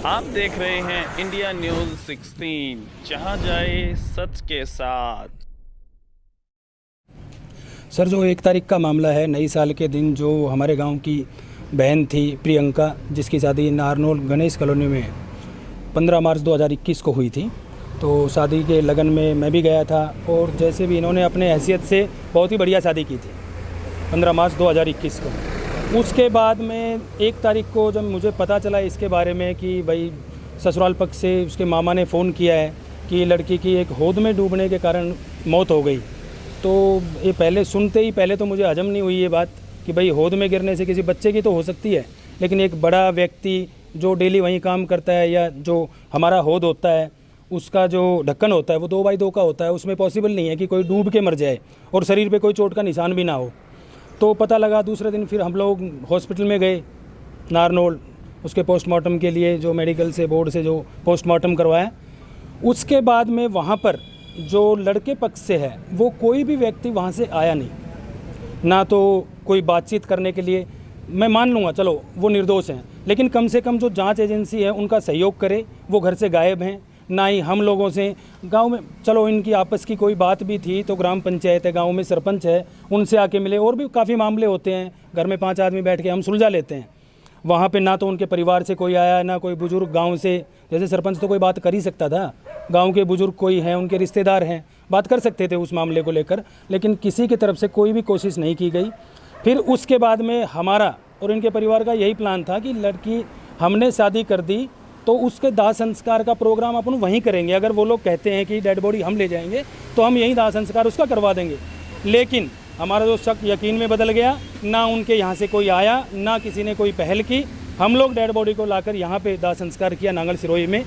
आप देख रहे हैं इंडिया न्यूज़ 16, जहां जाए सच के साथ। सर, जो 1 तारीख का मामला है, नई साल के दिन जो हमारे गांव की बहन थी प्रियंका, जिसकी शादी नारनौल गणेश कॉलोनी में 15 मार्च 2021 को हुई थी। तो शादी के लगन में मैं भी गया था और जैसे भी इन्होंने अपने हैसियत से बहुत ही बढ़िया शादी की थी 15 मार्च 2021 को। उसके बाद में 1 तारीख को जब मुझे पता चला इसके बारे में कि भाई ससुराल पक्ष से उसके मामा ने फ़ोन किया है कि लड़की की एक हौद में डूबने के कारण मौत हो गई, तो ये पहले सुनते ही पहले तो मुझे हजम नहीं हुई ये बात कि भाई हौद में गिरने से किसी बच्चे की तो हो सकती है, लेकिन एक बड़ा व्यक्ति जो डेली वहीं काम करता है या जो हमारा हौद होता है उसका जो ढक्कन होता है वो 2x2 का होता है, उसमें पॉसिबल नहीं है कि कोई डूब के मर जाए और शरीर पे कोई चोट का निशान भी ना हो। तो पता लगा दूसरे दिन फिर हम लोग हॉस्पिटल में गए नारनौल, उसके पोस्टमार्टम के लिए जो मेडिकल से बोर्ड से जो पोस्टमार्टम करवाया। उसके बाद में वहाँ पर जो लड़के पक्ष से है वो कोई भी व्यक्ति वहाँ से आया नहीं, ना तो कोई बातचीत करने के लिए। मैं मान लूँगा चलो वो निर्दोष हैं, लेकिन कम से कम जो जांच एजेंसी है उनका सहयोग करे। वो घर से गायब हैं, ना ही हम लोगों से गांव में, चलो इनकी आपस की कोई बात भी थी तो ग्राम पंचायत है, गांव में सरपंच है, उनसे आके मिले। और भी काफ़ी मामले होते हैं, घर में 5 आदमी बैठ के हम सुलझा लेते हैं। वहाँ पे ना तो उनके परिवार से कोई आया, ना कोई बुजुर्ग गांव से, जैसे सरपंच तो कोई बात कर ही सकता था, गांव के बुजुर्ग कोई हैं, उनके रिश्तेदार हैं, बात कर सकते थे उस मामले को लेकर, लेकिन किसी की तरफ से कोई भी कोशिश नहीं की गई। फिर उसके बाद में हमारा और इनके परिवार का यही प्लान था कि लड़की हमने शादी कर दी तो उसके दाह संस्कार का प्रोग्राम अपन वहीं करेंगे। अगर वो लोग कहते हैं कि डेड बॉडी हम ले जाएंगे तो हम यहीं दाह संस्कार उसका करवा देंगे। लेकिन हमारा जो शक यकीन में बदल गया, ना उनके यहाँ से कोई आया, ना किसी ने कोई पहल की। हम लोग डेड बॉडी को लाकर यहाँ पे दाह संस्कार किया नांगल सिरोही में।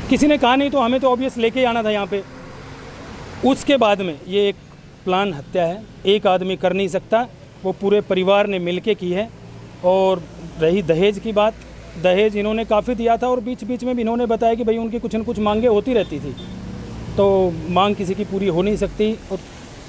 किसी ने कहा नहीं तो हमें तो ऑब्वियस लेके आना था यहाँ पे। उसके बाद में ये एक प्लान हत्या है, एक आदमी कर नहीं सकता, वो पूरे परिवार ने मिल के की है। और रही दहेज की बात, दहेज इन्होंने काफ़ी दिया था और बीच बीच में भी इन्होंने बताया कि भाई उनकी कुछ न कुछ मांगे होती रहती थी, तो मांग किसी की पूरी हो नहीं सकती। और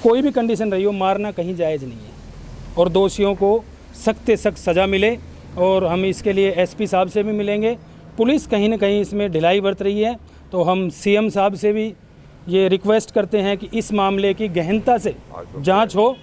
कोई भी कंडीशन रही हो, मारना कहीं जायज़ नहीं है और दोषियों को सख्त से सख्त सज़ा मिले। और हम इसके लिए एसपी साहब से भी मिलेंगे। पुलिस कहीं ना कहीं इसमें ढिलाई बरत रही है, तो हम सीएम साहब से भी ये रिक्वेस्ट करते हैं कि इस मामले की गहनता से जाँच हो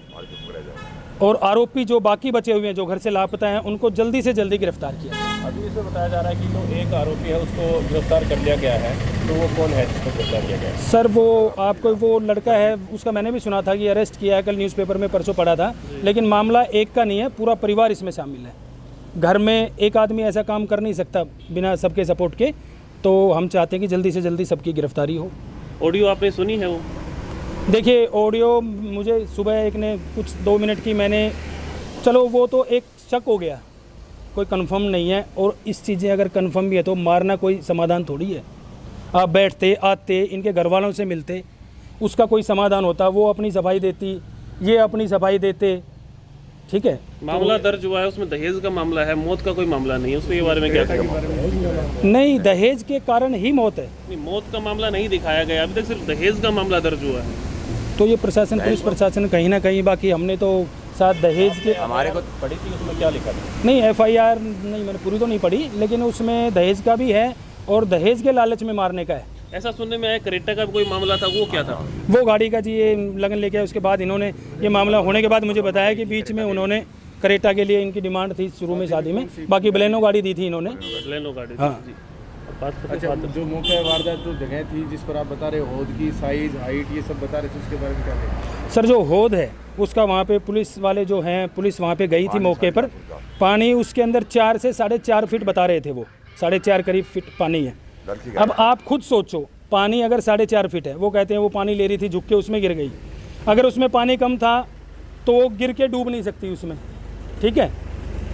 और आरोपी जो बाकी बचे हुए हैं, जो घर से लापता हैं, उनको जल्दी से जल्दी गिरफ्तार किया जाए। अभी इसमें बताया जा रहा है कि जो एक आरोपी है उसको गिरफ्तार कर लिया गया है, तो वो कौन है जिसको गिरफ्तार किया गया है? सर, वो आपको वो लड़का है, उसका मैंने भी सुना था कि अरेस्ट किया है, कल न्यूज़पेपर में परसों पढ़ा था। लेकिन मामला एक का नहीं है, पूरा परिवार इसमें शामिल है। घर में एक आदमी ऐसा काम कर नहीं सकता बिना सबके सपोर्ट के। तो हम चाहते हैं कि जल्दी से जल्दी सबकी गिरफ्तारी हो। ऑडियो आपने सुनी है? वो देखिए, ऑडियो मुझे सुबह एक ने कुछ 2 मिनट की मैंने, चलो वो तो एक शक हो गया, कोई कंफर्म नहीं है। और इस चीज़ें अगर कंफर्म भी है तो मारना कोई समाधान थोड़ी है। आप बैठते आते इनके घर वालों से मिलते, उसका कोई समाधान होता, वो अपनी सफाई देती, ये अपनी सफाई देते, ठीक है। मामला दर्ज हुआ है, उसमें दहेज का मामला है, मौत का कोई मामला नहीं है। उसके बारे में क्या कहेंगे? नहीं, दहेज के कारण ही मौत है। नहीं, मौत का मामला नहीं दिखाया गया अभी तक, सिर्फ दहेज का मामला दर्ज हुआ है। तो ये प्रशासन, पुलिस प्रशासन कहीं ना कहीं, बाकी हमने तो साथ दहेज के, हमारे को पढ़ी थी, उसमें क्या लिखा था? नहीं FIR नहीं, मैंने पूरी तो नहीं पढ़ी, लेकिन उसमें दहेज का भी है और दहेज के लालच में मारने का है। ऐसा सुनने में आया क्रेटा का भी कोई मामला था, वो क्या था? वो गाड़ी का जी ये लगन लेके आए, उसके बाद इन्होंने ये मामला होने के बाद मुझे बताया कि बीच में उन्होंने क्रेटा के लिए इनकी डिमांड थी शुरू में शादी में, बाकी बलेनो गाड़ी दी थी इन्होंने। बलेनो गाड़ी, हाँ। अच्छा, जो मौके वारदात जो जगह थी जिस पर आप बता रहे हो, हौद की साइज, हाइट, ये सब बता रहे थे, उसके बारे में क्या कहें? सर, जो हौद है उसका वहाँ पे पुलिस वाले जो हैं, पुलिस वहाँ पे गई थी मौके पर। पानी उसके अंदर 4 से 4.5 फीट बता रहे थे, वो 4.5 करीब फीट पानी है। अब आप खुद सोचो, पानी अगर 4.5 फीट है, वो कहते हैं वो पानी ले रही थी, झुक के उसमें गिर गई। अगर उसमें पानी कम था तो वो गिर के डूब नहीं सकती उसमें, ठीक है।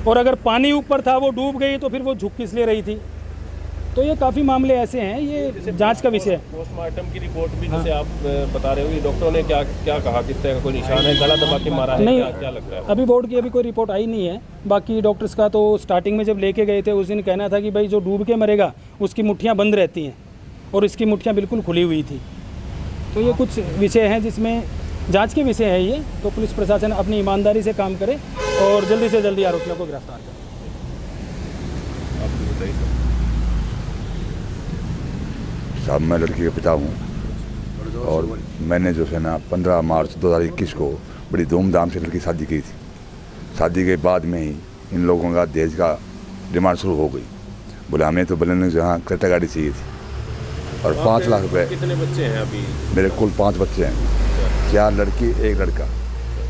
और अगर पानी ऊपर था, वो डूब गई, तो फिर वो झुक किस लिए रही थी? तो ये काफ़ी मामले ऐसे हैं, ये जांच का विषय है। पोस्टमार्टम की रिपोर्ट भी जैसे आप बता रहे हो, ये डॉक्टरों ने क्या क्या कहा, किस तरह का कोई निशान है, गला दबा के मारा है, नहीं, क्या लगता है? अभी बोर्ड की अभी कोई रिपोर्ट आई नहीं है। बाकी डॉक्टर्स का तो स्टार्टिंग में जब लेके गए थे उस दिन कहना था कि भाई जो डूब के मरेगा उसकी मुट्ठियाँ बंद रहती हैं, और इसकी मुट्ठियाँ बिल्कुल खुली हुई थी। तो ये कुछ विषय हैं जिसमें जांच के विषय है ये। तो पुलिस प्रशासन अपनी ईमानदारी से काम करे और जल्दी से जल्दी आरोपियों को गिरफ्तार करे। साहब मैं लड़की का पिता हूँ और मैंने जो है ना 15 मार्च 2021 को बड़ी धूमधाम से लड़की शादी की थी। शादी के बाद में ही इन लोगों का दहेज का डिमांड शुरू हो गई। बोले हमें तो बलेनो जहाँ क्रेटा गाड़ी चाहिए थी और 5 लाख रुपए। कितने बच्चे हैं अभी? मेरे कुल 5 बच्चे हैं, 4 लड़की 1 लड़का।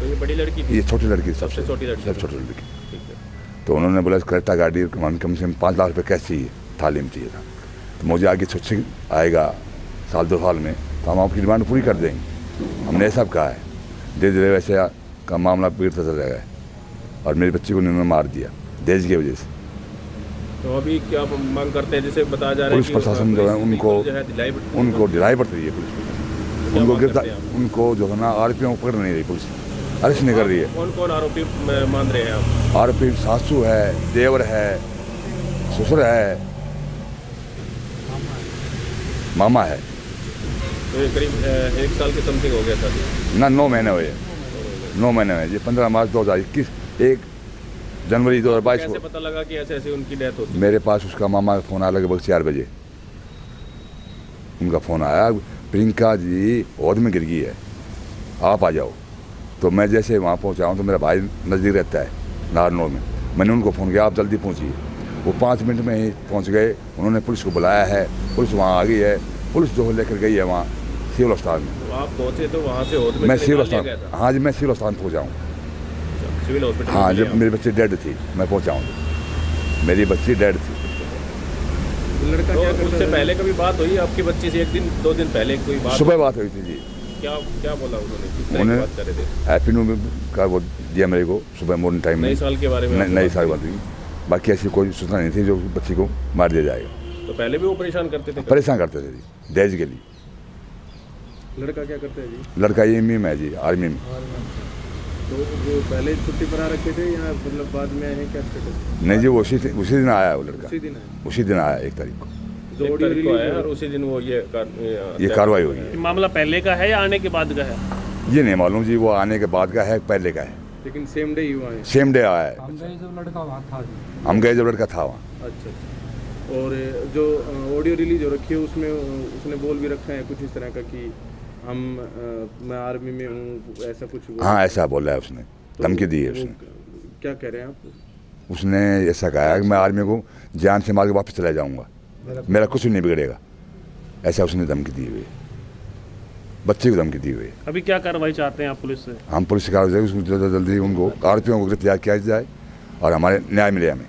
तो ये बड़ी लड़की थी? ये छोटी लड़की, सबसे छोटी लड़की। सबसे छोटी लड़की। ठीक है। तो उन्होंने बोला क्रेटा गाड़ी कम से कम 5 लाख रुपये कैश चाहिए, थाली में चाहिए था। तो मुझे आगे छुच्छे आएगा 1-2 साल में तो हम आपकी डिमांड पूरी कर देंगे। हमने ये सब कहा है। धीरे धीरे वैसे का मामला बिगड़ता चला गया और मेरे बच्चे को उन्होंने मार दिया दहेज की वजह से। तो अभी क्या मांग करते हैं? जैसे बताया जा रहा है पुलिस प्रशासन जो है उनको ढिलाई बढ़ रही है पुलिस। उनको गिरफ्तार, उनको जो है ना आरोपियों को पकड़ नहीं रही पुलिस, अरेस्ट नहीं कर रही है। कौन कौन आरोपी मान रहे हैं आप? आरोपी सासू है, देवर है, ससुर है, मामा है। तो ये करीब 1 साल के समथिंग हो गया था ना 9 महीने हुए, 9 महीने हुए। ये 15 मार्च 2021, 1 जनवरी 2022 कैसे को पता लगा कि ऐसे ऐसे उनकी डेथ होती? मेरे पास उसका मामा का फ़ोन आया लगभग 4 बजे। उनका फ़ोन आया, प्रियंका जी औद में गिर गई है, आप आ जाओ। तो मैं जैसे वहाँ पहुँचा हूँ तो मेरा भाई नज़दीक रहता है नारनौल में। मैंने उनको फ़ोन किया, आप जल्दी पहुँचिए। वो 5 मिनट में ही पहुँच गए। उन्होंने पुलिस को बुलाया है, पुलिस वहाँ आ गई है। पुलिस जो लेकर गई है वहाँ सिविल अस्पताल में। तो आप पहुँचे तो वहाँ से होद में मैं से सिविल निकाल लिया गया अस्पताल, हाँ जी मैं सिविल अस्पताल पहुँचा हूँ। था? Civil hospital? हाँ, जब मेरी बच्ची डेड थी मैं पहुँचा हूँ, मेरी बच्ची डेड थी। लड़का तो क्या करता उससे था? पहले कभी बात हुई आपकी बच्ची से? 1 दिन 2 दिन पहले कोई बात? सुबह बात हुई थी जी। क्या क्या बोला उन्होंने? किस तरह की उन्हें बात कर रहे थे? हैप्पी न्यू का वो दिया मेरे को सुबह मॉर्निंग टाइम में। नए साल के बारे में आपने नई बात साल की? बात हुई। बाकी ऐसी कोई सूचना नहीं थी जो बच्ची को मार दिया जाएगा। तो पहले भी वो परेशान करते थे? परेशान करते थे जी दहेज के लिए। लड़का क्या करता है जी? लड़का ये में है जी, आर्मी में। तो वो पहले छुट्टी पर आ रखे थे या मतलब बाद में आए हैं, क्या स्टेटस? नहीं जी, वो उसी दिन आया वो लड़का, उसी दिन आए? उसी दिन आया 1 तारीख को। जो 1 ऑडियो तारीख को रिलीज आया हुआ, और उसी दिन वो ये कार्रवाई हुई है। मामला पहले का है या आने के बाद का है? ये नहीं मालूम जी, वो आने के बाद का है पहले का है। लेकिन सेम डे ही हुआ है। सेम डे आया है। हम गए जब लड़का वहाँ था जी। हम गए जब लड़का था वहाँ। अच्छा अच्छा। और जो ऑडियो रिलीज हो रखी है उसमें उसने बोल भी रखा है कुछ इस तरह का कि मैं आर्मी में हूँ, ऐसा कुछ हुआ? हाँ ऐसा बोला है उसने, तो धमकी दी है वो उसने। क्या कह रहे हैं आप? उसने ऐसा कहा है कि मैं आर्मी को जान से मार के वापस चला जाऊंगा, मेरा कुछ नहीं बिगड़ेगा, ऐसा उसने धमकी दी हुई है, बच्चे को धमकी दी हुई है। अभी क्या कार्रवाई चाहते हैं आप पुलिस से? हम पुलिस से कार्रवाई उसको जल्दी उनको आरोपियों को गिरफ्तार किया जाए और हमारे न्याय मिले हमें।